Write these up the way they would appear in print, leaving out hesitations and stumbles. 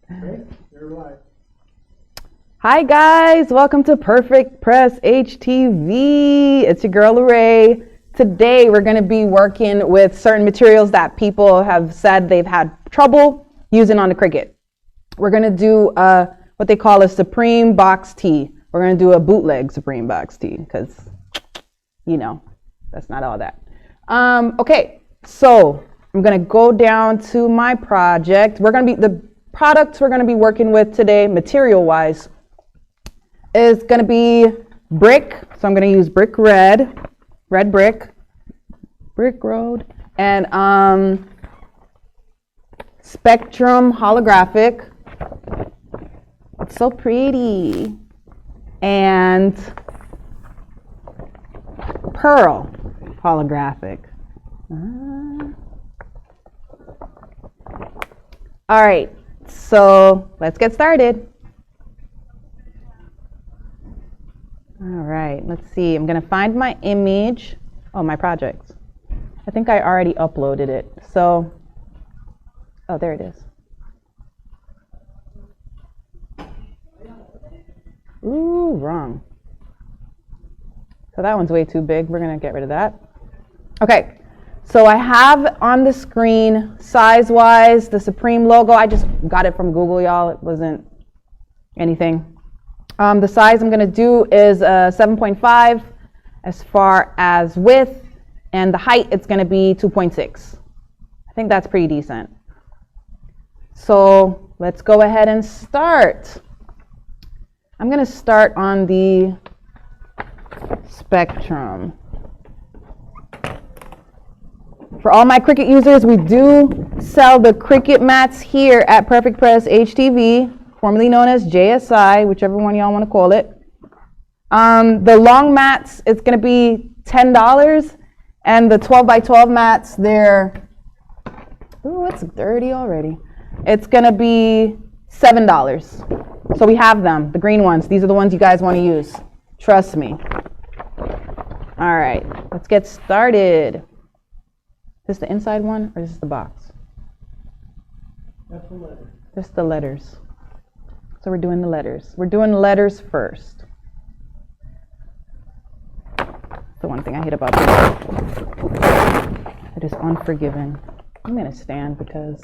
Okay, you're live. Hi guys, welcome to PerfectPress HTV. It's your girl Larae. Today we're going to be working with certain materials that people have said they've had trouble using on the Cricut. We're going to do what they call a Supreme Box tee. We're going to do a bootleg Supreme Box tee because, you know, that's not all that. Okay, so I'm going to go down to my project. The products we're going to be working with today, material-wise, is going to be brick. So I'm going to use brick red brick road, and Spectrum holographic. It's so pretty. And pearl holographic. All right, so let's get started. All right, let's see. I'm going to find my image. Oh, my projects. I think I already uploaded it. So, oh, there it is. Ooh, wrong. So that one's way too big. We're going to get rid of that. Okay, so I have on the screen, size-wise, the Supreme logo. I just got it from Google, y'all. It wasn't anything. The size I'm going to do is 7.5 as far as width, and the height it's going to be 2.6. I think that's pretty decent. So let's go ahead and start. I'm going to start on the Spectrum. For all my Cricut users, we do sell the Cricut Mats here at PerfectPress HTV, formerly known as JSI, whichever one y'all want to call it. The long mats, it's going to be $10, and the 12 by 12 mats, they're, ooh, it's dirty already. It's going to be $7. So we have them, the green ones. These are the ones you guys want to use. Trust me. All right, let's get started. Is this the inside one, or is this the box? That's the letter. Just the letters. So we're doing the letters. We're doing letters first. The one thing I hate about this. It is unforgiving. I'm going to stand because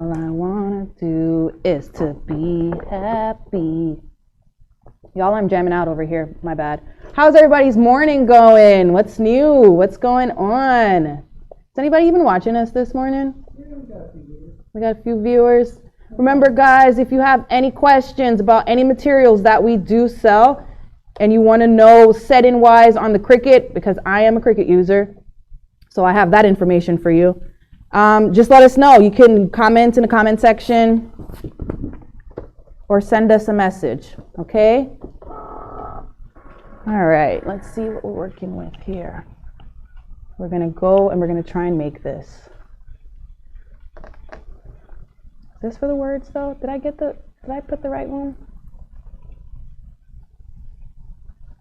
all I want to do is to be happy. Y'all, I'm jamming out over here. My bad. How's everybody's morning going? What's new? What's going on? Is anybody even watching us this morning? We got a few viewers. Remember, guys, if you have any questions about any materials that we do sell and you want to know setting-wise on the Cricut, because I am a Cricut user, so I have that information for you, just let us know. You can comment in the comment section or send us a message, okay? All right, let's see what we're working with here. We're going to go and we're going to try and make this. Is this for the words though? Did I put the right one?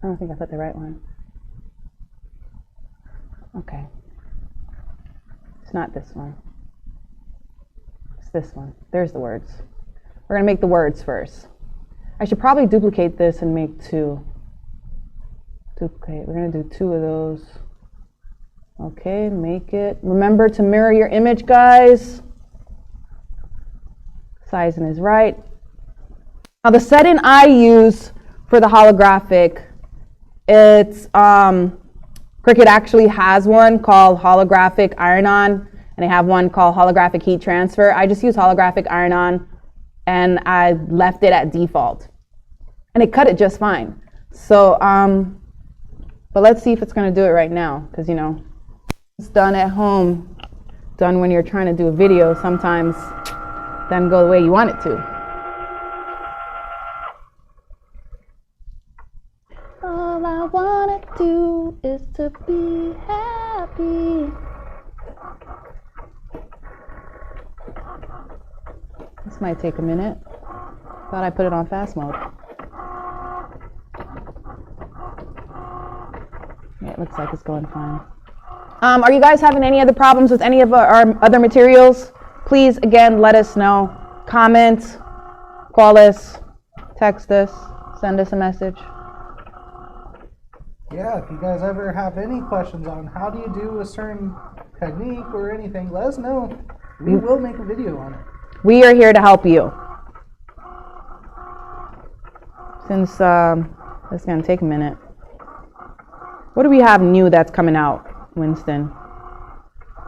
I don't think I put the right one. Okay. It's not this one. It's this one. There's the words. We're going to make the words first. I should probably duplicate this and make two. Duplicate. We're going to do two of those. Okay, make it. Remember to mirror your image, guys. Sizing is right. Now the setting I use for the holographic, it's Cricut actually has one called holographic iron-on, and they have one called holographic heat transfer. I just use holographic iron-on, and I left it at default, and it cut it just fine. So, but let's see if it's going to do it right now, because you know, it's done at home, done when you're trying to do a video. Sometimes doesn't go the way you want it to. All I want to do is to be happy. This might take a minute. Thought I put it on fast mode. Yeah, it looks like it's going fine. Are you guys having any other problems with any of our other materials? Please, again, let us know. comment, call us, text us, send us a message. Yeah, if you guys ever have any questions on how do you do a certain technique or anything, let us know. We will make a video on it. We are here to help you. Since it's going to take a minute. What do we have new that's coming out, Winston?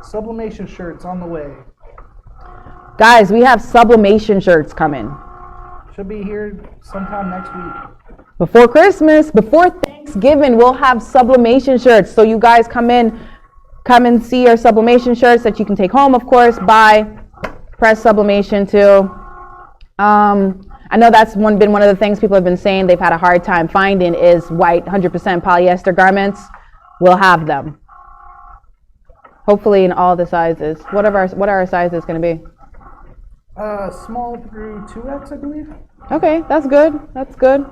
Sublimation shirts on the way. Guys, we have sublimation shirts coming. Should be here sometime next week. Before Christmas, before Thanksgiving, we'll have sublimation shirts. So you guys come and see our sublimation shirts that you can take home, of course, buy, press sublimation too. I know that's been one of the things people have been saying they've had a hard time finding is white 100% polyester garments. We'll have them. Hopefully in all the sizes. What are our sizes going to be? Small through 2X, I believe. Okay, that's good. That's good.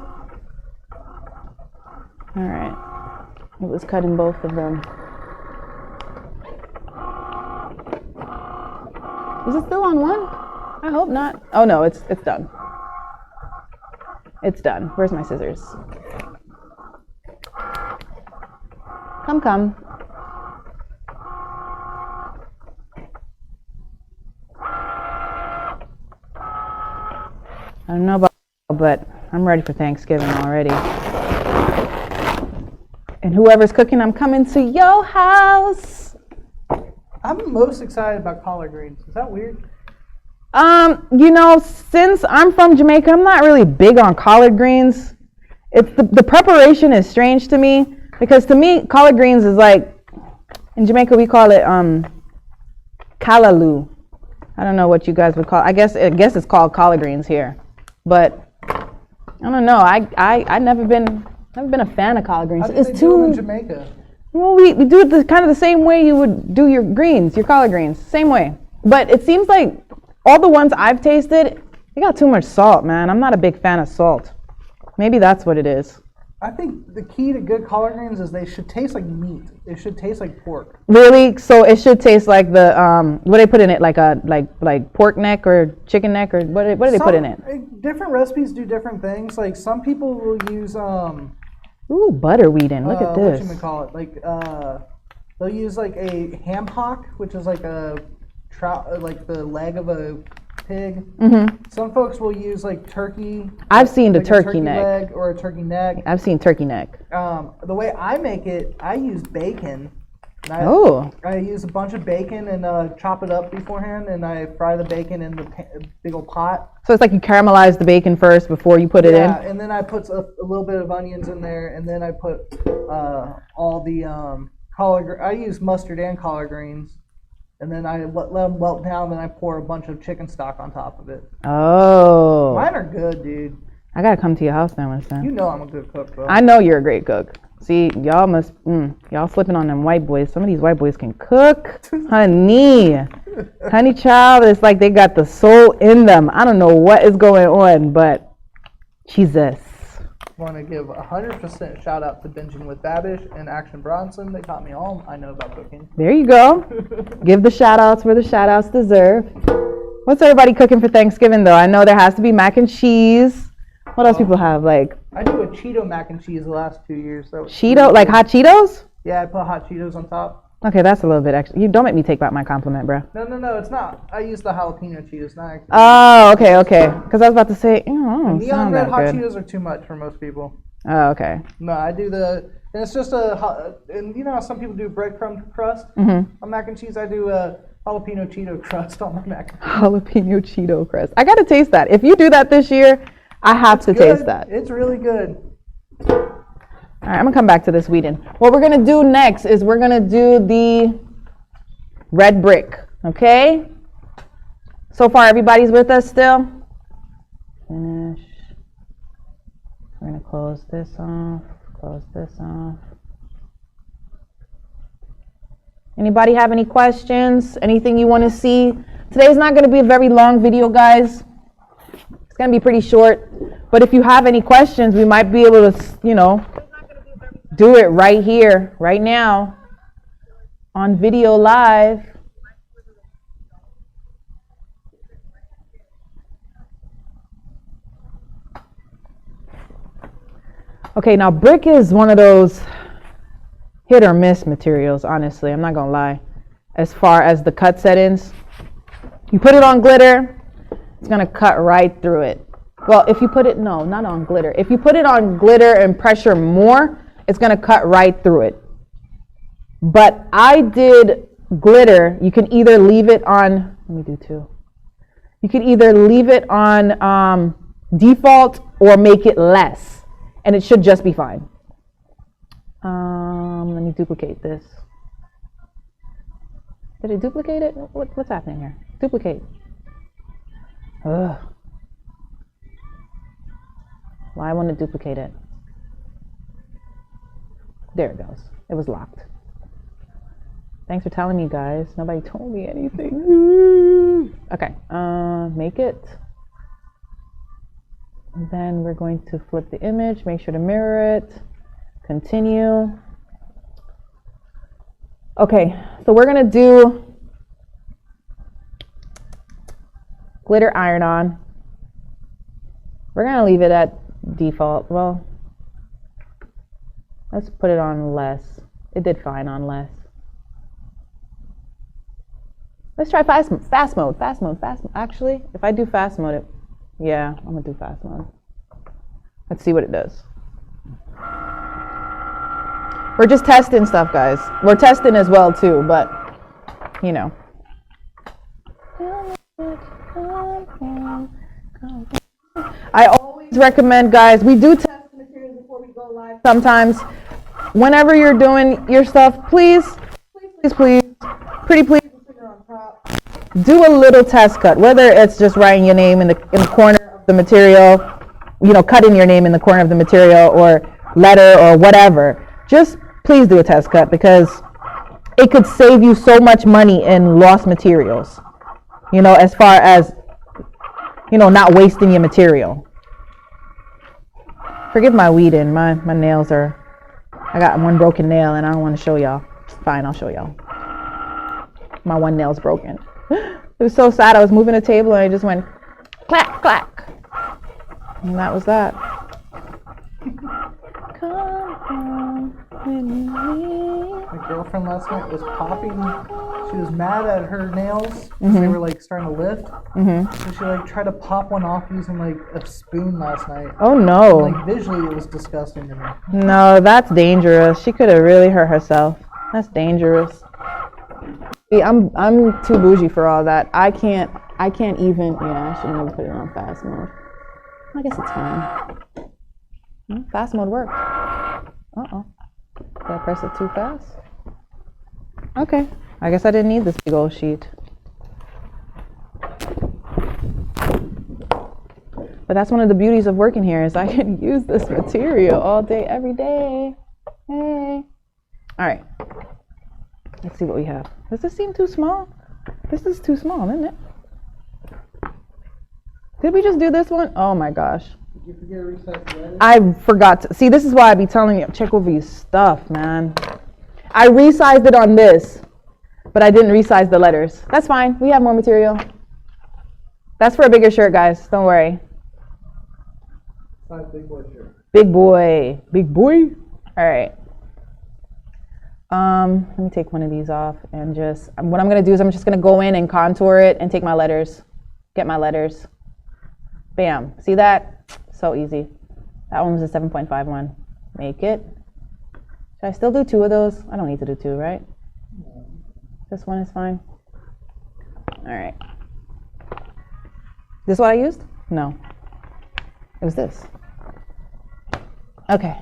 All right. It was cutting both of them. Is it still on one? I hope not. Oh no, it's done. It's done. Where's my scissors? Come. I don't know about, but I'm ready for Thanksgiving already. And whoever's cooking, I'm coming to your house. I'm most excited about collard greens. Is that weird? Since I'm from Jamaica, I'm not really big on collard greens. It's the preparation is strange to me because to me, collard greens is like, in Jamaica we call it callaloo. I don't know what you guys would call it. I guess it's called collard greens here. But I don't know. I never been a fan of collard greens. It's too in Jamaica. Well, we do it kind of the same way you would do your collard greens, same way. But it seems like all the ones I've tasted, they got too much salt, man. I'm not a big fan of salt. Maybe that's what it is. I think the key to good collard greens is they should taste like meat. They should taste like pork. Really? So it should taste like the what do they put in it? Like pork neck or chicken neck or what do they put in it? Different recipes do different things. Like some people will use ooh, butter Wheaton. Look at this. What you call it? Like they'll use like a ham hock, which is like a trout, like the leg of a pig. Mm-hmm. Some folks will use like turkey. I've seen the like turkey neck leg or a turkey neck. I've seen turkey neck. The way I make it, I use bacon. I use a bunch of bacon and chop it up beforehand, and I fry the bacon in the big old pot. So it's like you caramelize the bacon first before you put it in? Yeah, and then I put a little bit of onions in there, and then I put all the collard. I use mustard and collard greens, and then I let them melt down, then I pour a bunch of chicken stock on top of it. Oh. Mine are good, dude. I gotta come to your house now, Winston. You know I'm a good cook, bro. I know you're a great cook. See, y'all slipping on them white boys. Some of these white boys can cook. Honey child, it's like they got the soul in them. I don't know what is going on, but Jesus. Want to give 100% shout out to Binging with Babish and Action Bronson. They taught me all I know about cooking. There you go. Give the shout outs where the shout outs deserve. What's everybody cooking for Thanksgiving though? I know there has to be mac and cheese. What else people have? Like I do a Cheeto mac and cheese the last 2 years. So Cheeto, like hot Cheetos? Yeah, I put hot Cheetos on top. Okay, that's a little bit extra. You don't make me take back my compliment, bro. No, it's not. I use the jalapeno Cheetos, not. Oh, okay. Because I was about to say, neon red hot Cheetos are too much for most people. Oh, okay. No, I do and it's just and you know how some people do breadcrumb crust on mac and cheese. I do a jalapeno Cheeto crust on my mac and cheese. Jalapeno Cheeto crust. I gotta taste that. If you do that this year, I have to taste that. It's really good. All right, I'm gonna come back to this Wheaton. What we're gonna do next is we're gonna do the red brick. Okay. So far, everybody's with us still. Finish. We're gonna close this off. Close this off. Anybody have any questions? Anything you want to see? Today's not gonna be a very long video, guys. It's gonna be pretty short. But if you have any questions, we might be able to, do it right here, right now, on video live. Okay, now brick is one of those hit or miss materials, honestly. I'm not gonna lie. As far as the cut settings, you put it on glitter, it's gonna cut right through it. Well, if you put it, no, not on glitter. If you put it on glitter and pressure more, it's gonna cut right through it. But I did glitter. You can either leave it on, let me do two. You can either leave it on default or make it less, and it should just be fine. Let me duplicate this. Did it duplicate it? What's happening here? Duplicate. Ugh. Why wouldn't it duplicate it? There it goes. It was locked. Thanks for telling me, guys. Nobody told me anything. Okay, make it. And then we're going to flip the image, make sure to mirror it, continue. Okay, so we're gonna do glitter iron-on. We're gonna leave it at default. Well, let's put it on less. It did fine on less. Let's try fast mode. Actually, if I do fast mode, yeah, I'm gonna do fast mode. Let's see what it does. We're just testing stuff, guys. We're testing as well too, but you know. I always recommend, guys, we do test the materials before we go live sometimes. Whenever you're doing your stuff, please, pretty please, do a little test cut, whether it's just writing your name in the corner of the material, you know, cutting your name in the corner of the material or letter or whatever. Just please do a test cut, because it could save you so much money in lost materials, you know, as far as, you know, not wasting your material. Forgive my weeding. My nails are, I got one broken nail and I don't want to show y'all. Fine, I'll show y'all. My one nail's broken. It was so sad. I was moving a table and I just went clack, clack. And that was that. My girlfriend last night was popping. She was mad at her nails because they were like starting to lift. So she like tried to pop one off using like a spoon last night. Oh no. And, like visually it was disgusting to me. No, that's dangerous. She could have really hurt herself. That's dangerous. See, I'm too bougie for all that. I can't even, yeah, I shouldn't have put it on fast mode. I guess it's fine. Fast mode worked. Uh-oh. Did I press it too fast? Okay. I guess I didn't need this big old sheet. But that's one of the beauties of working here, is I can use this material all day, every day. Hey. All right. Let's see what we have. Does this seem too small? This is too small, isn't it? Did we just do this one? Oh my gosh. Did you forget to resize the letters? I forgot to. See, this is why I be telling you, check over your stuff, man. I resized it on this, but I didn't resize the letters. That's fine. We have more material. That's for a bigger shirt, guys. Don't worry. Big boy shirt. Big boy. Big boy. All right. Let me take one of these off and just, what I'm going to do is I'm just going to go in and contour it and take my letters, get my letters. Bam. See that? So easy. That one was a 7.51. Make it. Should I still do two of those? I don't need to do two, right? This one is fine. All right. This is what I used? No. It was this. Okay.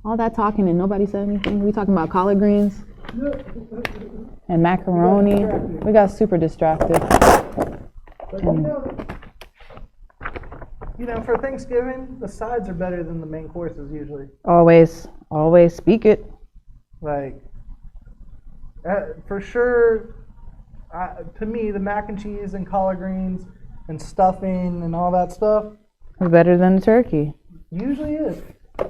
All that talking and nobody said anything. We talking about collard greens and macaroni. We got super distracted. You know, for Thanksgiving, the sides are better than the main courses usually. Always speak it. Like, for sure, to me, the mac and cheese and collard greens and stuffing and all that stuff It's better than the turkey. usually is.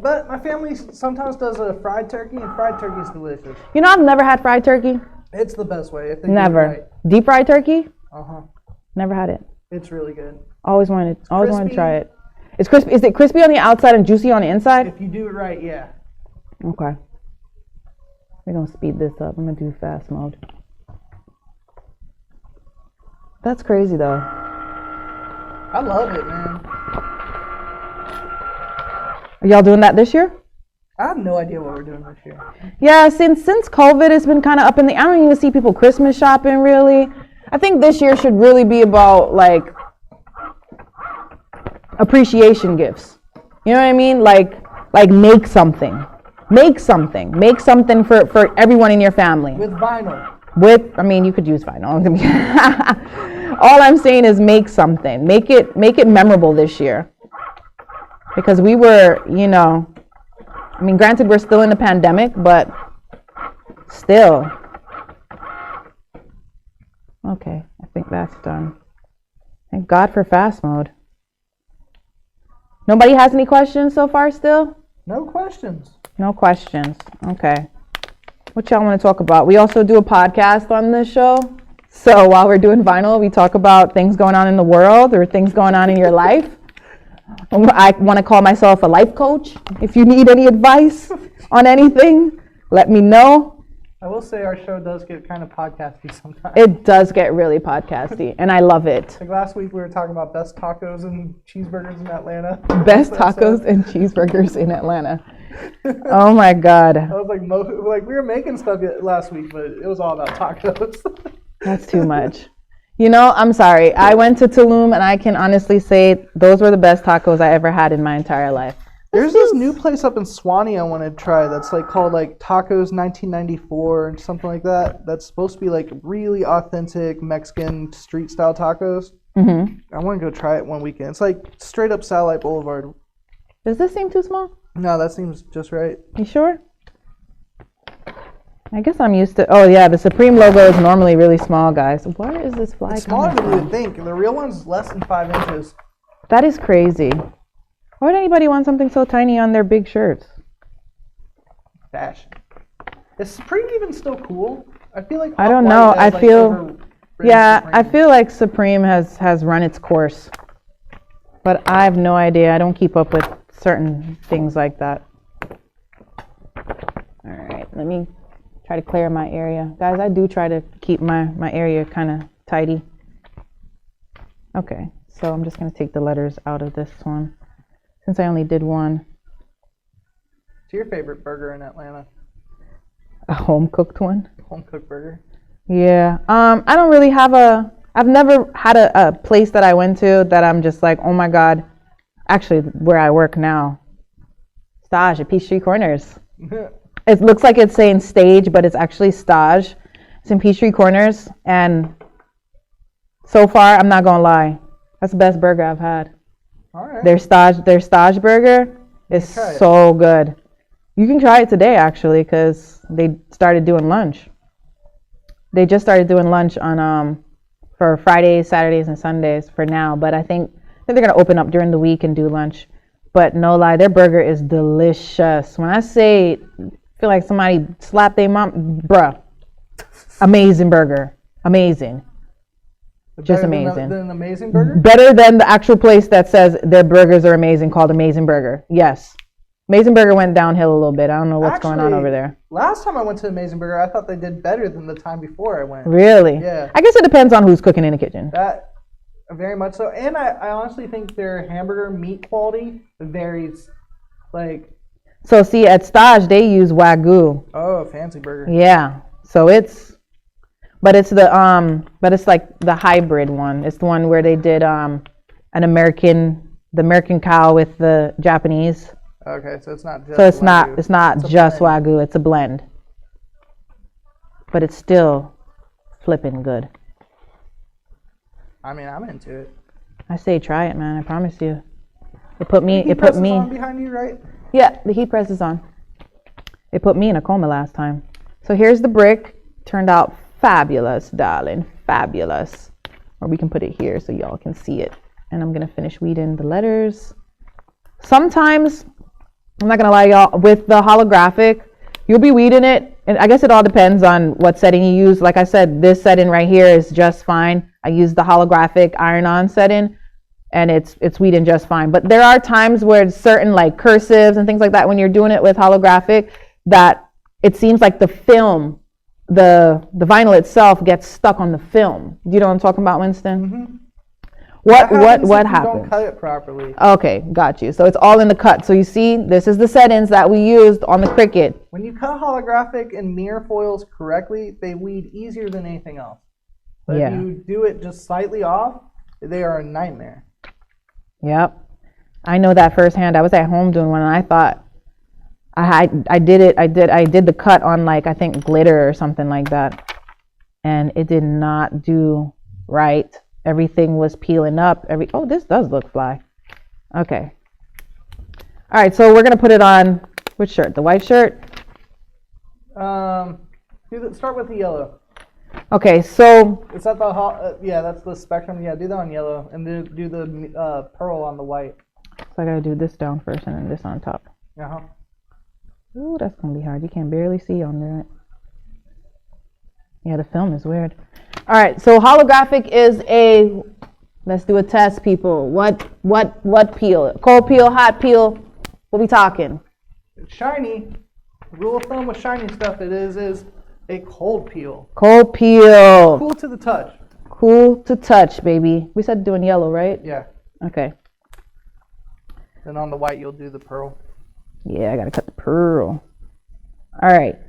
But my family sometimes does a fried turkey, and fried turkey is delicious. You know, I've never had fried turkey. It's the best way. If they do it Never. right. Deep fried turkey? Uh-huh. Never had it. It's really good. Always wanted to try it. It's crispy. Is it crispy on the outside and juicy on the inside? If you do it right, yeah. Okay. We're gonna speed this up. I'm gonna do fast mode. That's crazy though. I love it, man. Are y'all doing that this year? I have no idea what we're doing this year. Yeah, since COVID has been kind of up in the. I don't even see people Christmas shopping really. I think this year should really be about like appreciation gifts. You know what I mean? Like make something. Make something for everyone in your family. With vinyl. I mean, you could use vinyl. All I'm saying is make something. Make it memorable this year. Because we were, I mean, granted, we're still in the pandemic, but still. Okay, I think that's done. Thank God for fast mode. Nobody has any questions so far still? No questions. No questions. Okay. What y'all want to talk about? We also do a podcast on this show. So while we're doing vinyl, we talk about things going on in the world or things going on in your life. I want to call myself a life coach. If you need any advice on anything, let me know. I will say our show does get kind of podcasty sometimes. It does get really podcasty, and I love it. Like last week we were talking about best tacos and cheeseburgers in Atlanta. Best tacos and cheeseburgers in Atlanta. Oh my God. I was like we were making stuff last week, but it was all about tacos. That's too much. I'm sorry. I went to Tulum, and I can honestly say those were the best tacos I ever had in my entire life. There's this new place up in Swanee I want to try that's like called like Tacos 1994 or something like that. That's supposed to be like really authentic Mexican street style tacos. Mm-hmm. I want to go try it one weekend. It's like straight up Satellite Boulevard. Does this seem too small? No, that seems just right. You sure? I guess I'm used to. Oh yeah, the Supreme logo is normally really small, guys. Where is this fly It's smaller coming than you from? would think. The real one's less than 5 inches. That is crazy. Why would anybody want something so tiny on their big shirts? Fashion. Is Supreme even still cool? I feel like I don't know. Off-White has, like, overridden Yeah, I Supreme. feel like Supreme has run its course. But I have no idea. I don't keep up with certain things like that. All right, let me try to clear my area. Guys, I do try to keep my area kind of tidy. Okay, so I'm just going to take the letters out of this one since I only did one. What's your favorite burger in Atlanta? A home-cooked one? Home cooked burger? Yeah. I don't really have I've never had a place that I went to that I'm just like, oh my God. Actually, where I work now. Stage at Peachtree Corners. It looks like it's saying stage, but it's actually Stage. It's in Peachtree Corners. And so far, I'm not going to lie. That's the best burger I've had. All right. Their Stage burger is so good. You can try it today, actually, because they started doing lunch. They just started doing lunch on for Fridays, Saturdays, and Sundays for now. But I think they're going to open up during the week and do lunch. But no lie, their burger is delicious. When I say, feel like somebody slapped their mom, bruh. Amazing burger. Amazing. Just amazing. Than an amazing burger? Better than the actual place that says their burgers are amazing, called Amazing Burger. Yes. Amazing Burger went downhill a little bit. I don't know what's going on over there. Last time I went to Amazing Burger, I thought they did better than the time before I went. Really? Yeah. I guess it depends on who's cooking in the kitchen. That, very much so. And I honestly think their hamburger meat quality varies. Like, So see, at Stage, they use Wagyu. oh, fancy burger. Yeah. So but it's like the hybrid one. It's the one where they did the American cow with the Japanese. Okay, so it's not just So it's Wagyu. not It's a just blend. Wagyu, it's a blend. But it's still flipping good. I mean, I'm into it. I say try it, man. I promise you. It put me. On behind you, right? Yeah, the heat press is on. It put me in a coma last time. So here's the brick. Turned out fabulous, darling. Fabulous. Or we can put it here so y'all can see it. And I'm gonna finish weeding the letters. Sometimes, I'm not gonna lie, y'all, with the holographic, you'll be weeding it, and I guess it all depends on what setting you use. Like I said, this setting right here is just fine. I use the holographic iron-on setting. and it's weeding just fine. But there are times where it's certain like cursives and things like that, when you're doing it with holographic, that it seems like the film, the vinyl itself gets stuck on the film. Do you know what I'm talking about, Winston? Mm-hmm. What happens? happened? Don't cut it properly. Okay, got you. So it's all in the cut. So you see, this is the settings that we used on the Cricut. When you cut holographic and mirror foils correctly, they weed easier than anything else. But Yeah. if you do it just slightly off, they are a nightmare. Yep, I know that firsthand. I was at home doing one, and I thought I did the cut on like, I think glitter or something like that, and it did not do right. Everything was peeling up. Oh, this does look fly. Okay. All right, so we're gonna put it on which shirt? The white shirt. Start with the yellow. Okay, so Is that the yeah? That's the spectrum. Yeah, do that on yellow, and then do the pearl on the white. I gotta do this down first, and then this on top. Uh-huh. Ooh, that's gonna be hard. You can barely see under it. Yeah, the film is weird. All right, so holographic is a, let's do a test, people. What peel? Cold peel, hot peel? What we talking? It's shiny. Rule of thumb with shiny stuff, it is a cold peel. Cold peel. Cool to the touch. Cool to touch, baby. We said doing yellow, right? Yeah. Okay. Then on the white, you'll do the pearl. Yeah, I gotta cut the pearl. All right.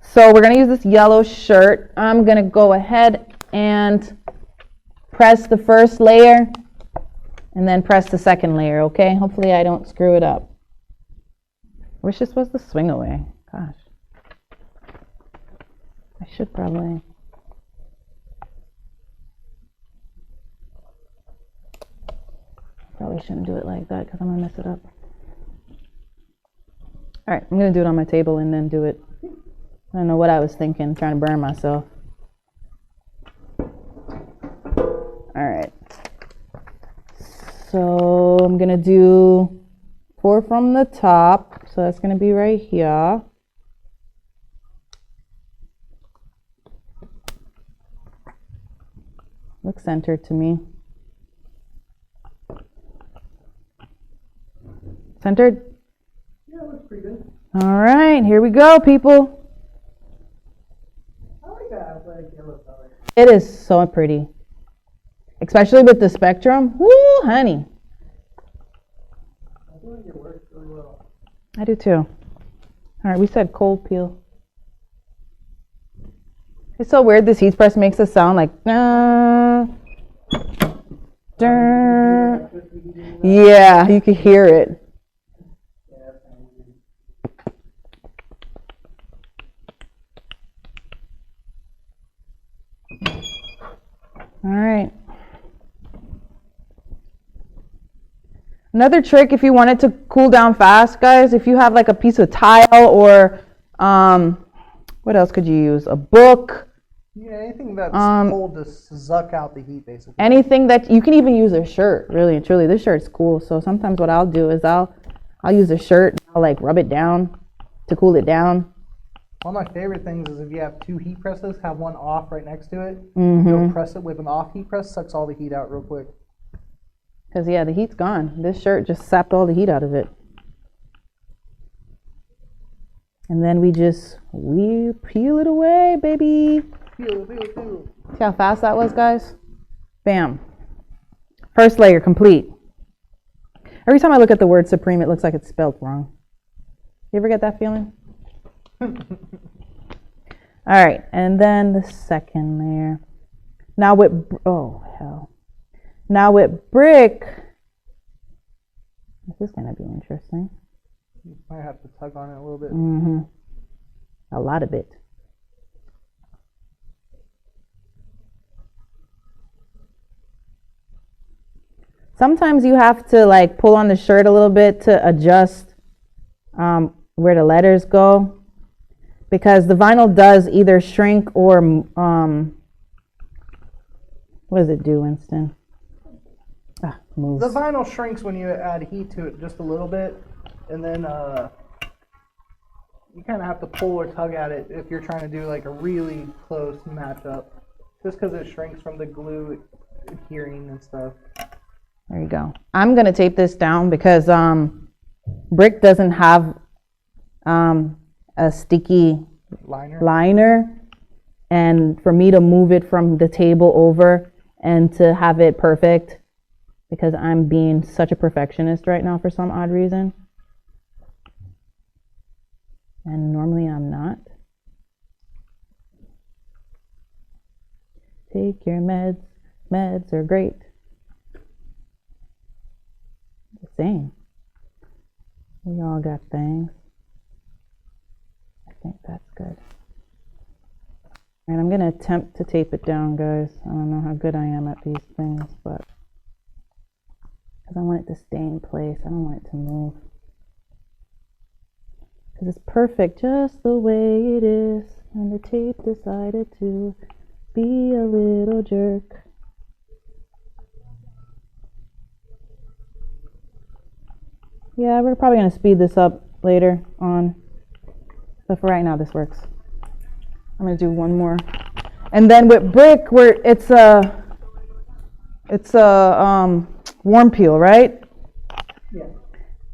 So we're gonna use this yellow shirt. I'm gonna go ahead and press the first layer and then press the second layer, okay? Hopefully I don't screw it up. Wish this was the swing away. Gosh. I should probably. Probably shouldn't do it like that because I'm gonna mess it up. All right, I'm gonna do it on my table and then do it. I don't know what I was thinking, trying to burn myself. All right. So I'm gonna do 4 from the top. So that's gonna be right here. Looks centered to me. Centered? Yeah, it looks pretty good. All right, here we go, people. I like that athletic yellow color. It is so pretty, especially with the spectrum. Woo, honey. I feel like it works really well. I do too. All right, we said cold peel. It's so weird. This heat press makes a sound like. Yeah, you can hear it. All right. Another trick, if you want it to cool down fast, guys, if you have like a piece of tile or what else could you use? A book. Yeah, anything that's cold to suck out the heat, basically. Anything that you can even use a shirt, really and truly. This shirt's cool. So sometimes what I'll do is I'll use a shirt, I'll like rub it down to cool it down. One of my favorite things is if you have 2 heat presses, have one off right next to it. Mm-hmm. You'll press it with an off heat press, sucks all the heat out real quick. Because, yeah, the heat's gone. This shirt just sapped all the heat out of it. And then we peel it away, baby. Peel. See how fast that was, guys? Bam. First layer complete. Every time I look at the word Supreme, it looks like it's spelled wrong. You ever get that feeling? All right, and then the second layer. Now with, oh, hell. Now with brick, this is going to be interesting. You might have to tug on it a little bit. Mm-hmm. A lot of it. Sometimes you have to like pull on the shirt a little bit to adjust where the letters go, because the vinyl does either shrink or what does it do, Winston? Moves. The vinyl shrinks when you add heat to it just a little bit, and then you kind of have to pull or tug at it if you're trying to do like a really close matchup, just because it shrinks from the glue adhering and stuff. There you go. I'm gonna tape this down because Brick doesn't have a sticky liner, and for me to move it from the table over and to have it perfect, because I'm being such a perfectionist right now for some odd reason, and normally I'm not. Take your meds. Meds are great. The same. We all got things. I think that's good. And I'm gonna attempt to tape it down, guys. I don't know how good I am at these things, but because I want it to stay in place. I don't want it to move. Because it's perfect just the way it is. And the tape decided to be a little jerk. Yeah, we're probably going to speed this up later on. But for right now, this works. I'm going to do one more. And then with Brick, it's a warm peel, right? Yeah.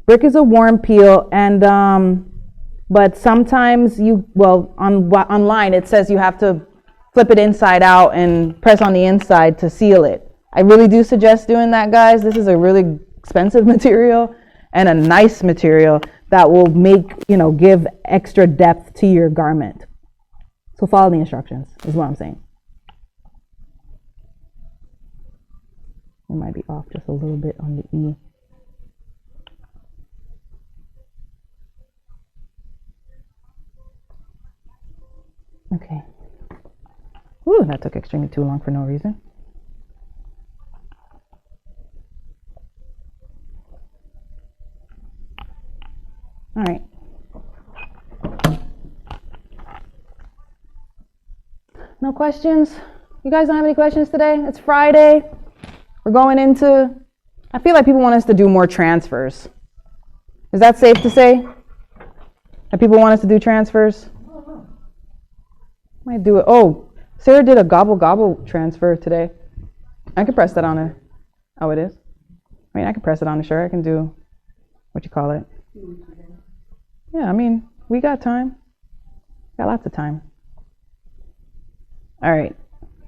Brick is a warm peel, and but sometimes online it says you have to flip it inside out and press on the inside to seal it. I really do suggest doing that, guys. This is a really expensive material and a nice material that will give extra depth to your garment. So follow the instructions is what I'm saying. It might be off just a little bit on the E. Okay. Ooh, that took extremely too long for no reason. All right. No questions? You guys don't have any questions today? It's Friday. We're going into, I feel like people want us to do more transfers. Is that safe to say? That people want us to do transfers? Might do it. Oh, Sarah did a gobble gobble transfer today. I could press that on a, oh it is? I mean, I could press it on a shirt. I can do, what you call it? Yeah, I mean, we got time. Got lots of time. All right,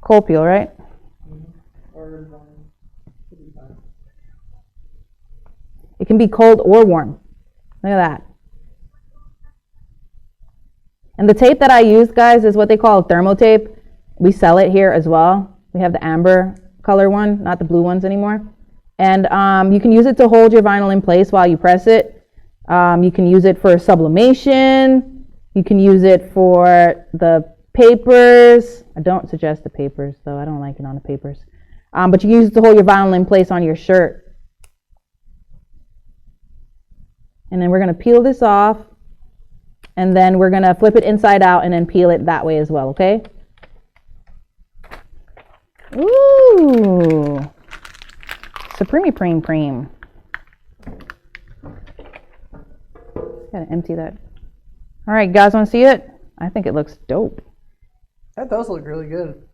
cold peel, right? It can be cold or warm. Look at that. And the tape that I use, guys, is what they call thermo tape. We sell it here as well. We have the amber color one, not the blue ones anymore. And you can use it to hold your vinyl in place while you press it. You can use it for sublimation. You can use it for the papers. I don't suggest the papers, though. I don't like it on the papers. But you can use it to hold your vinyl in place on your shirt. And then we're going to peel this off. And then we're going to flip it inside out and then peel it that way as well, okay? Ooh. Supreme. Gotta empty that. All right, guys, want to see it? I think it looks dope. That does look really good.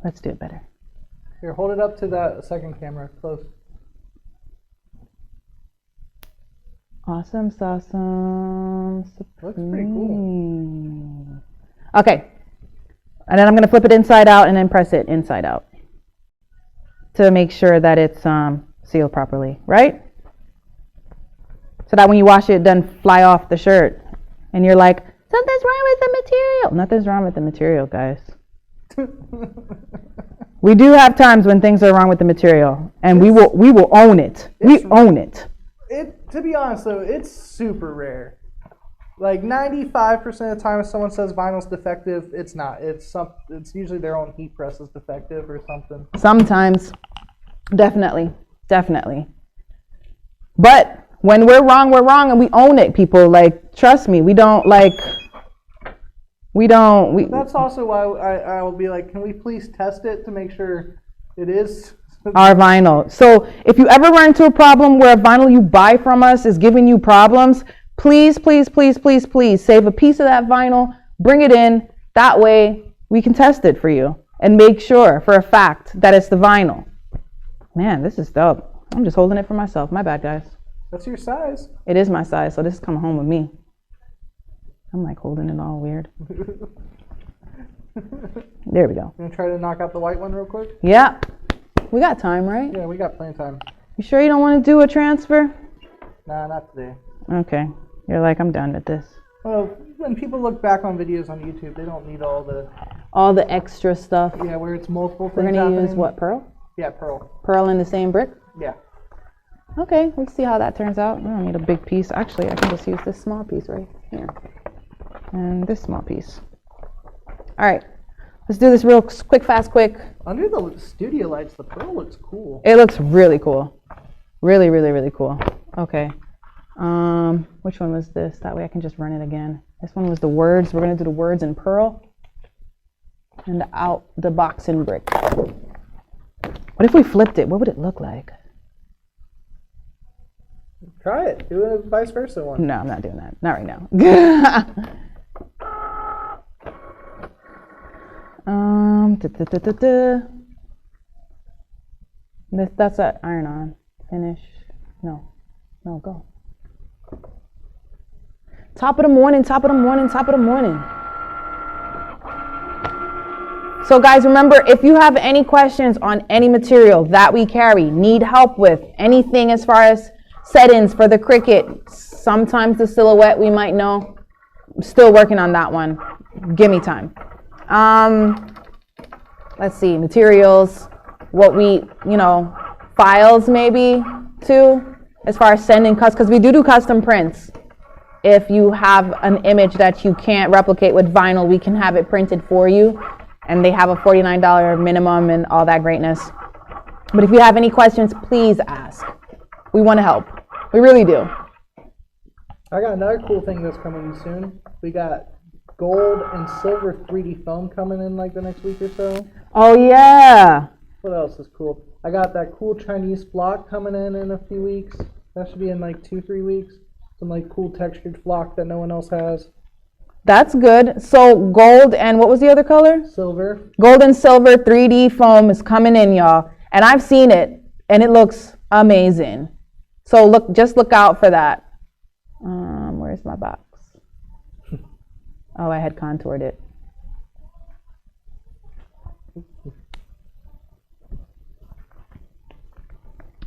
Let's do it better. Here, hold it up to that second camera, close. Awesome, Supreme. Looks pretty cool. Okay. And then I'm going to flip it inside out and then press it inside out to make sure that it's sealed properly, right? So that when you wash it, it doesn't fly off the shirt. And you're like, something's wrong with the material. Nothing's wrong with the material, guys. We do have times when things are wrong with the material, and we will own it. We own it. To be honest, though, it's super rare. Like 95% of the time, if someone says vinyl's defective, it's not. It's usually their own heat press is defective or something. Sometimes, definitely. But when we're wrong, and we own it, people. Like, trust me, we don't. That's also why I will be like, can we please test it to make sure it is our vinyl. So if you ever run into a problem where a vinyl you buy from us is giving you problems, please save a piece of that vinyl, bring it in. That way we can test it for you. and make sure for a fact that it's the vinyl. Man, this is dope. I'm just holding it for myself. My bad, guys. That's your size. It is my size, so this is coming home with me. I'm like holding it all weird. There we go. You gonna try to knock out the white one real quick? Yeah. We got time, right? Yeah, we got plenty of time. You sure you don't want to do a transfer? Nah, not today. Okay. You're like, I'm done with this. Well, when people look back on videos on YouTube, they don't need all the extra stuff. Yeah, where it's multiple things. We're gonna use happening. what, pearl? Yeah, pearl. Pearl in the same brick? Yeah. Okay, we'll see how that turns out. I don't need a big piece. Actually, I can just use this small piece right here. And this small piece. All right, let's do this real quick, fast, quick. Under the studio lights, the pearl looks cool. It looks really cool. Really, really, really cool. Okay. Which one was this? That way I can just run it again. This one was the words. We're gonna do the words in pearl. And out the box in brick. What if we flipped it? What would it look like? Try it. Do a vice versa one. No, I'm not doing that. Not right now. That's that iron on. Finish. No, go. Top of the morning, top of the morning, top of the morning. So guys, remember, if you have any questions on any material that we carry, need help with anything as far as settings for the Cricut, sometimes the silhouette we might know, I'm still working on that one. Give me time. Let's see, materials, what we, files maybe too, as far as sending because we do custom prints. If you have an image that you can't replicate with vinyl, we can have it printed for you. And they have a $49 minimum and all that greatness. But if you have any questions, please ask. We want to help. We really do. I got another cool thing that's coming soon. We got gold and silver 3D foam coming in like the next week or so. Oh, yeah. What else is cool? I got that cool Chinese flock coming in a few weeks. That should be in like 2-3 weeks. Some like cool textured flock that no one else has. That's good. So gold and what was the other color? Silver. Gold and silver 3D foam is coming in, y'all. And I've seen it, and it looks amazing. So just look out for that. Where's my box? Oh, I had contoured it.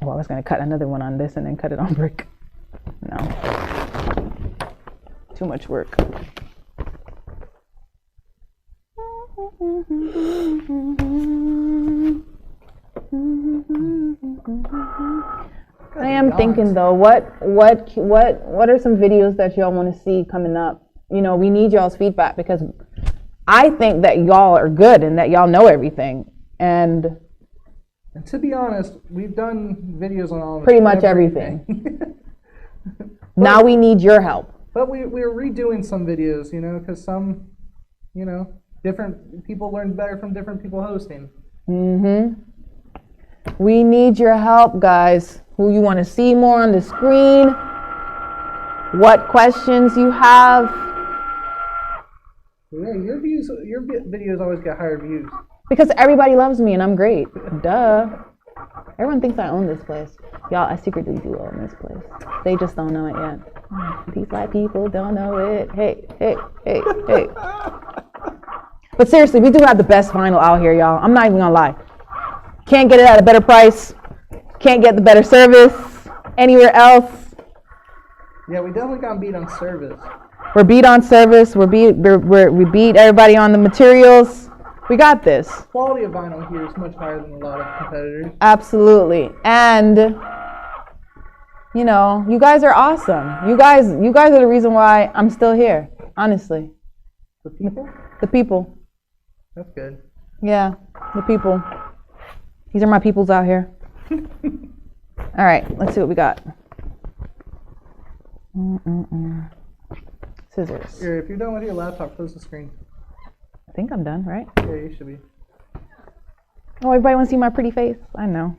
Oh, I was going to cut another one on this and then cut it on brick. No. Too much work. I am thinking though, what are some videos that y'all want to see coming up? We need y'all's feedback because I think that y'all are good and that y'all know everything. And to be honest, we've done videos on all pretty much everything. Now we need your help. But we're redoing some videos, because some, different people learn better from different people hosting. We need your help, guys. Who you want to see more on the screen? What questions you have? Yeah, your videos always get higher views. Because everybody loves me and I'm great. Duh. Everyone thinks I own this place. Y'all, I secretly do own this place. They just don't know it yet. These white people don't know it. Hey. But seriously, we do have the best vinyl out here, y'all. I'm not even gonna lie. Can't get it at a better price. Can't get the better service anywhere else. Yeah, we definitely got beat on service. We're beat on service. We beat everybody on the materials. We got this. Quality of vinyl here is much higher than a lot of competitors. Absolutely. And you guys are awesome. You guys are the reason why I'm still here, honestly. The people? The people. That's good. Yeah, the people. These are my peoples out here. All right, let's see what we got. Scissors. Here, if you're done with your laptop, close the screen. I think I'm done, right? Yeah, you should be. Oh, everybody want to see my pretty face? I know.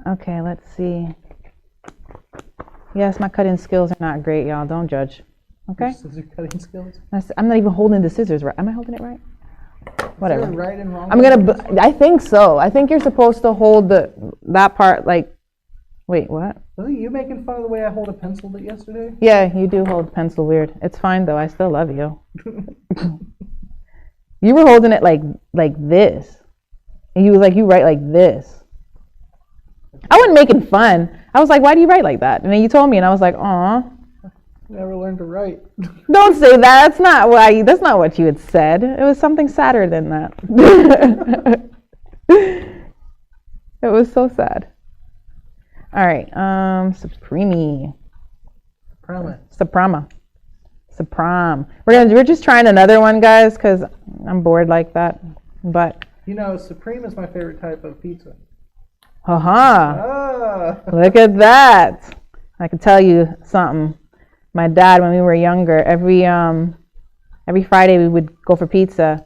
Okay, let's see. Yes, my cutting skills are not great, y'all. Don't judge. Okay. Scissor cutting skills. I'm not even holding the scissors right. Am I holding it right? Whatever. Is there right and wrong? I think so. I think you're supposed to hold that part like. Wait, what? Wasn't you making fun of the way I hold a pencil yesterday? Yeah, you do hold pencil weird. It's fine though. I still love you. You were holding it like this, and you was like, you write like this. I wasn't making fun. I was like, why do you write like that? And then you told me, and I was like, aw. Never learned to write. Don't say that. That's not why. That's not what you had said. It was something sadder than that. It was so sad. All right, Supreme. We're just trying another one, guys, because I'm bored like that. But you know, Supreme is my favorite type of pizza. Look at that. I can tell you something. My dad, when we were younger, every Friday we would go for pizza,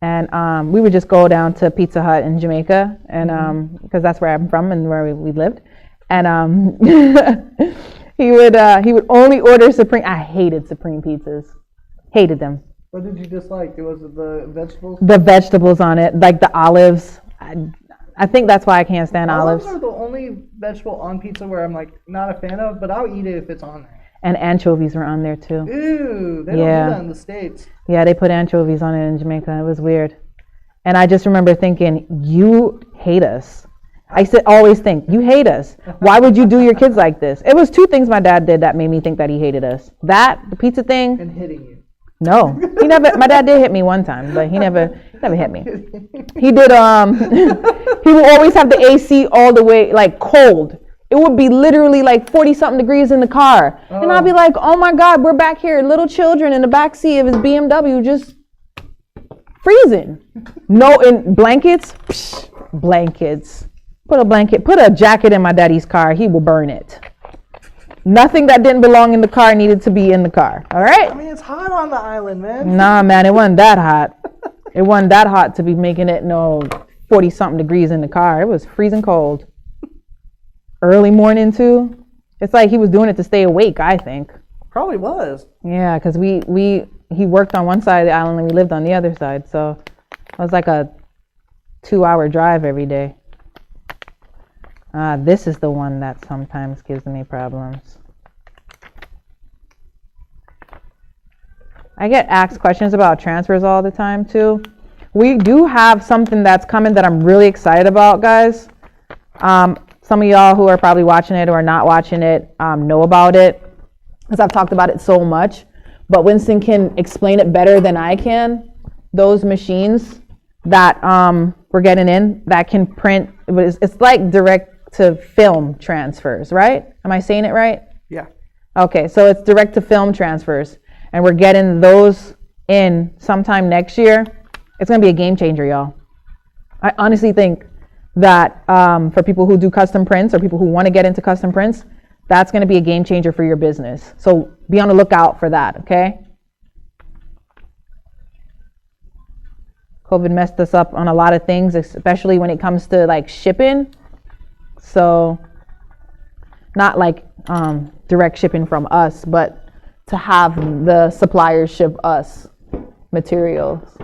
and we would just go down to Pizza Hut in Jamaica, and because that's where I'm from and where we lived, and he would only order Supreme. I hated Supreme pizzas, hated them. What did you dislike? It was the vegetables. The vegetables on it, like the olives. I think that's why I can't stand olives. Olives are the only vegetable on pizza where I'm like not a fan of, but I'll eat it if it's on there. And anchovies were on there too. Ew, they don't do that in the States. Yeah, they put anchovies on it in Jamaica. It was weird. And I just remember thinking, you hate us. I always think, you hate us. Why would you do your kids like this? It was two things my dad did that made me think that he hated us. That, the pizza thing. And hitting you. No, he never. My dad did hit me one time, but he never hit me. He did. He would always have the AC all the way, like cold. It would be literally like 40-something degrees in the car, and I'd be like, "Oh my God, we're back here, little children in the back seat of his BMW, just freezing." No, in blankets. Psh, blankets. Put a jacket in my daddy's car. He will burn it. Nothing that didn't belong in the car needed to be in the car. All right? I mean, it's hot on the island, man. Nah, man, it wasn't that hot. It wasn't that hot to be making it 40-something degrees in the car. It was freezing cold. Early morning, too. It's like he was doing it to stay awake, I think. Probably was. Yeah, because he worked on one side of the island and we lived on the other side. So it was like a 2-hour drive every day. This is the one that sometimes gives me problems. I get asked questions about transfers all the time too. We do have something that's coming that I'm really excited about, guys. Some of y'all who are probably watching it or are not watching it know about it because I've talked about it so much. But Winston can explain it better than I can. Those machines that we're getting in that can print, it's like direct to film transfers, right? Am I saying it right? Yeah. Okay, so it's direct to film transfers, and we're getting those in sometime next year. It's gonna be a game changer, y'all. I honestly think that for people who do custom prints or people who want to get into custom prints, that's gonna be a game changer for your business. So be on the lookout for that, okay? COVID messed us up on a lot of things, especially when it comes to like shipping. So not like direct shipping from us, but to have the suppliers ship us materials.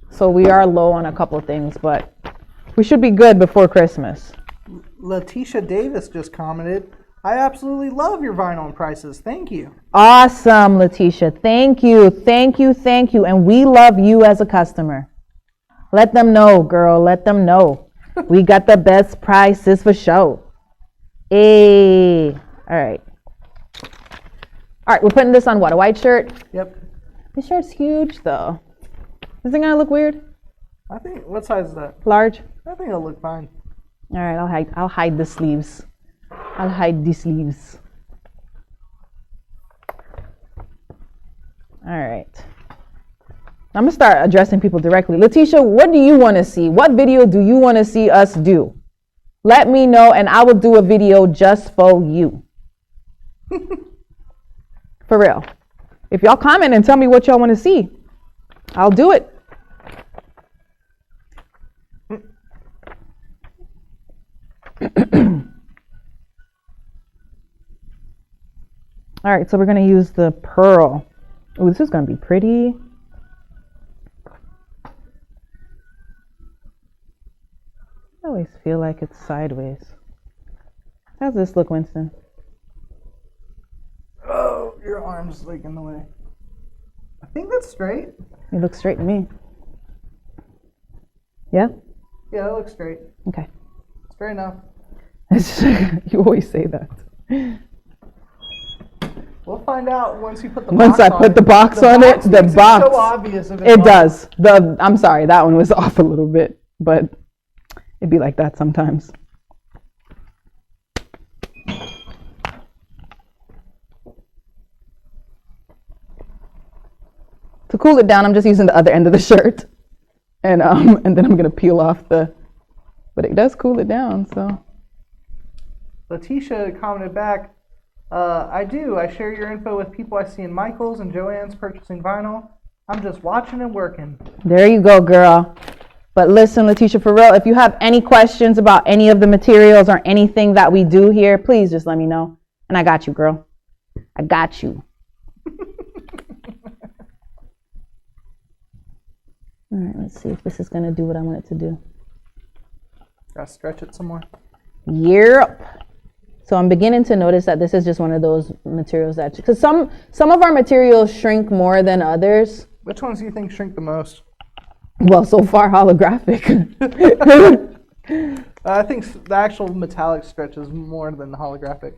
So we are low on a couple of things, but we should be good before Christmas. Letitia Davis just commented, "I absolutely love your vinyl and prices. Thank you." Awesome, Letitia. Thank you. Thank you. Thank you. And we love you as a customer. Let them know, girl. Let them know. We got the best prices for show. Hey. All right. All right, we're putting this on what? A white shirt? Yep. This shirt's huge, though. Is it gonna look weird? I think, what size is that? Large? I think it'll look fine. All right, I'll hide the sleeves. I'll hide the sleeves. All right. I'm gonna start addressing people directly. Letitia, what do you want to see? What video do you want to see us do? Let me know and I will do a video just for you. For real. If y'all comment and tell me what y'all want to see, I'll do it. All right, so we're gonna use the pearl. Oh, this is gonna be pretty. I always feel like it's sideways. How's this look, Winston? Oh, your arm's like in the way. I think that's straight. It looks straight to me. Yeah? Yeah, it looks straight. Okay. Straight enough. You always say that. We'll find out once you put the Once box I on put it. the box on it, the makes box. It so obvious if it's It off. does. I'm sorry, that one was off a little bit, but it'd be like that sometimes. To cool it down, I'm just using the other end of the shirt, and then I'm gonna peel off the. But it does cool it down, so. Letitia commented back, I do. I share your info with people I see in Michael's and Joanne's purchasing vinyl. I'm just watching and working. There you go, girl. But listen, Letitia, for real, if you have any questions about any of the materials or anything that we do here, please just let me know. And I got you, girl. I got you. All right, let's see if this is going to do what I want it to do. Gotta stretch it some more. Yep. So I'm beginning to notice that this is just one of those materials that, because some of our materials shrink more than others. Which ones do you think shrink the most? Well, so far holographic. I think the actual metallic stretches more than the holographic.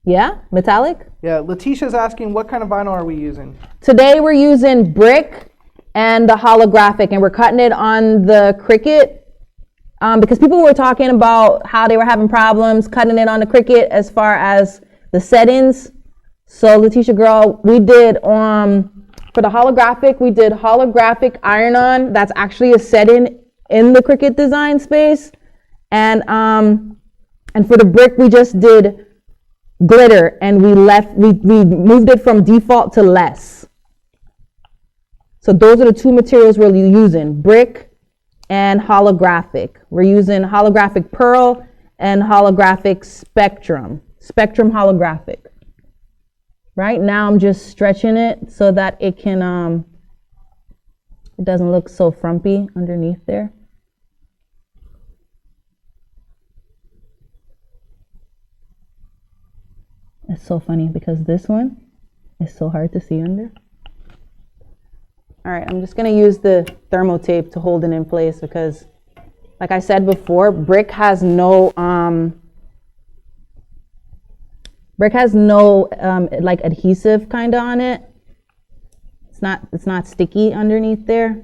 Yeah, metallic? Yeah, Letitia's asking what kind of vinyl are we using? Today we're using brick and the holographic, and we're cutting it on the Cricut. Because people were talking about how they were having problems cutting it on the Cricut as far as the settings. So Letitia girl, we did for the holographic, we did holographic iron-on. That's actually a setting in the Cricut design space. And for the brick, we just did glitter, and we moved it from default to less. So those are the two materials we're using, brick and holographic. We're using holographic pearl and holographic spectrum holographic. Right now I'm just stretching it so that it can, it doesn't look so frumpy underneath there. It's so funny because this one is so hard to see under. All right, I'm just gonna use the thermo tape to hold it in place because, like I said before, brick has no like adhesive kind of on it. It's not sticky underneath there.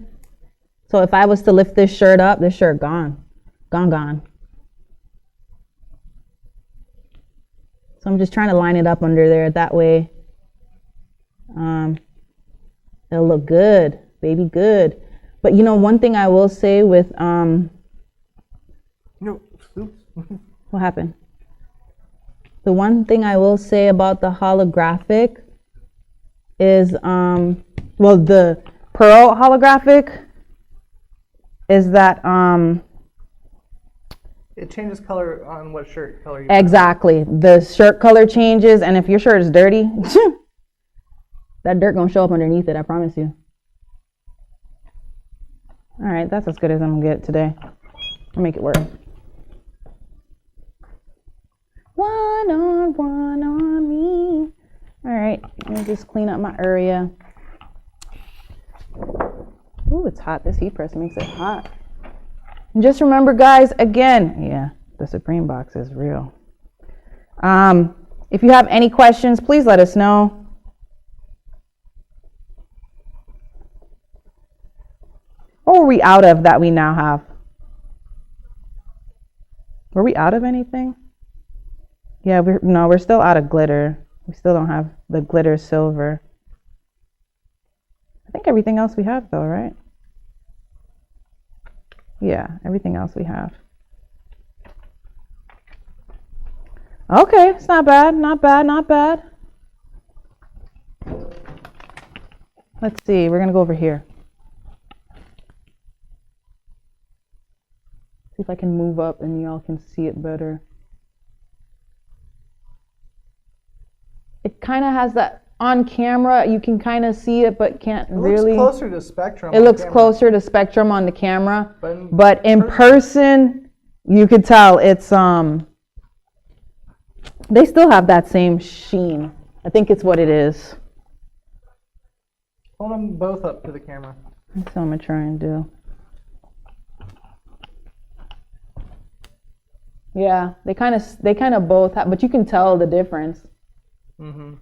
So if I was to lift this shirt up, this shirt gone. So I'm just trying to line it up under there. That way, it'll look good, baby, good. But you know, one thing I will say with No. what happened? The one thing I will say about the holographic is, well, the pearl holographic is that It changes color on what shirt color you exactly. The shirt color changes, and if your shirt is dirty, that dirt gonna show up underneath it, I promise you. All right, that's as good as I'm gonna get today. I'll make it work. One on me. All right, let me just clean up my area. Ooh, it's hot. This heat press makes it hot. And just remember, guys, again, yeah, the Supreme Box is real. If you have any questions, please let us know. What were we out of that we now have? Were we out of anything? Yeah, we're still out of glitter. We still don't have the glitter silver. I think everything else we have though, right? Yeah, everything else we have. Okay, it's not bad, not bad, not bad. Let's see, we're gonna go over here. See if I can move up and y'all can see it better. kind of has that on camera. You can kind of see it, but can't really. It looks closer to Spectrum. It looks closer to Spectrum on the camera, but in person, you could tell it's they still have that same sheen. I think it's what it is. Hold them both up to the camera. That's what I'm gonna try and do. Yeah, they kind of both have, but you can tell the difference. Mm-hmm.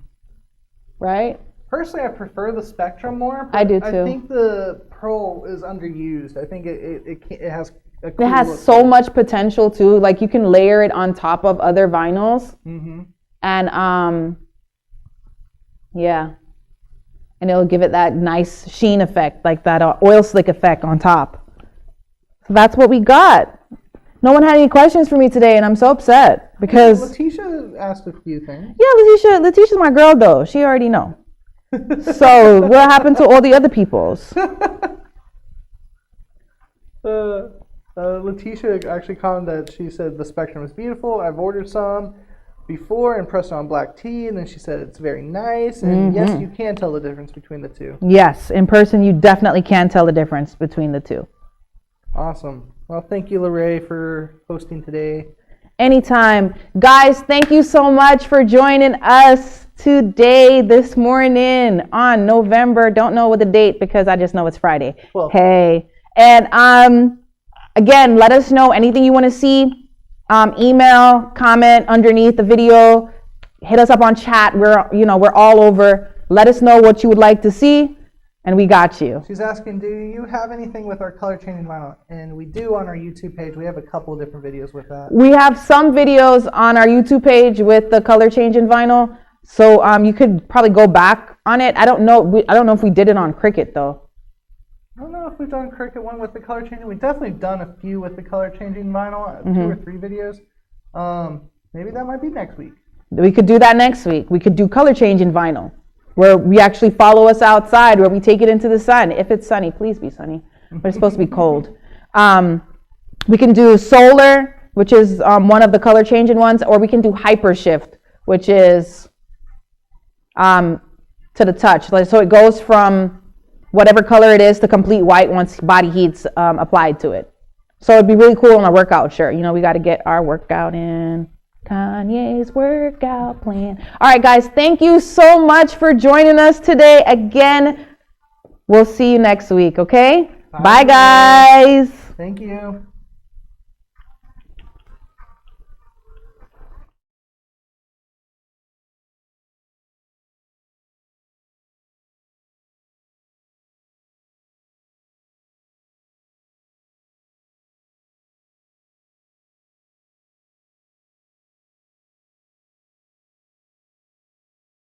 Right? Personally, I prefer the Spectrum more. I do too. I think the Pro is underused. I think it has a cool it has look so much potential too. Like you can layer it on top of other vinyls, and yeah, and it'll give it that nice sheen effect, like that oil slick effect on top. So that's what we got. No one had any questions for me today, and I'm so upset because Letitia asked a few things. Yeah, Letitia's my girl though. She already know. So what happened to all the other people's? Letitia actually commented that she said the Spectrum is beautiful. I've ordered some before and pressed on black tea, and then she said it's very nice. And yes, you can tell the difference between the two. Yes, in person you definitely can tell the difference between the two. Awesome. Well, thank you, Larae, for hosting today. Anytime. Guys, thank you so much for joining us today, this morning on November. Don't know what the date because I just know it's Friday. Well, hey. And again, let us know anything you want to see. Email, comment underneath the video. Hit us up on chat. We're all over. Let us know what you would like to see. And we got you. She's asking, do you have anything with our color changing vinyl? And we do on our YouTube page. We have a couple of different videos with that. We have some videos on our YouTube page with the color changing vinyl. So you could probably go back on it. I don't know if we did it on Cricut though. I don't know if we've done Cricut one with the color changing. We've definitely done a few with the color changing vinyl, 2 or 3 videos. Maybe that might be next week. We could do that next week. We could do color changing vinyl, where we actually follow us outside, where we take it into the sun. If it's sunny, please be sunny. But it's supposed to be cold. We can do solar, which is one of the color changing ones, or we can do hyper shift, which is to the touch. So it goes from whatever color it is to complete white once body heat's applied to it. So it'd be really cool on a workout shirt. We got to get our workout in. Kanye's workout plan. All right, guys, thank you so much for joining us today. Again, we'll see you next week, okay? Bye guys. Thank you.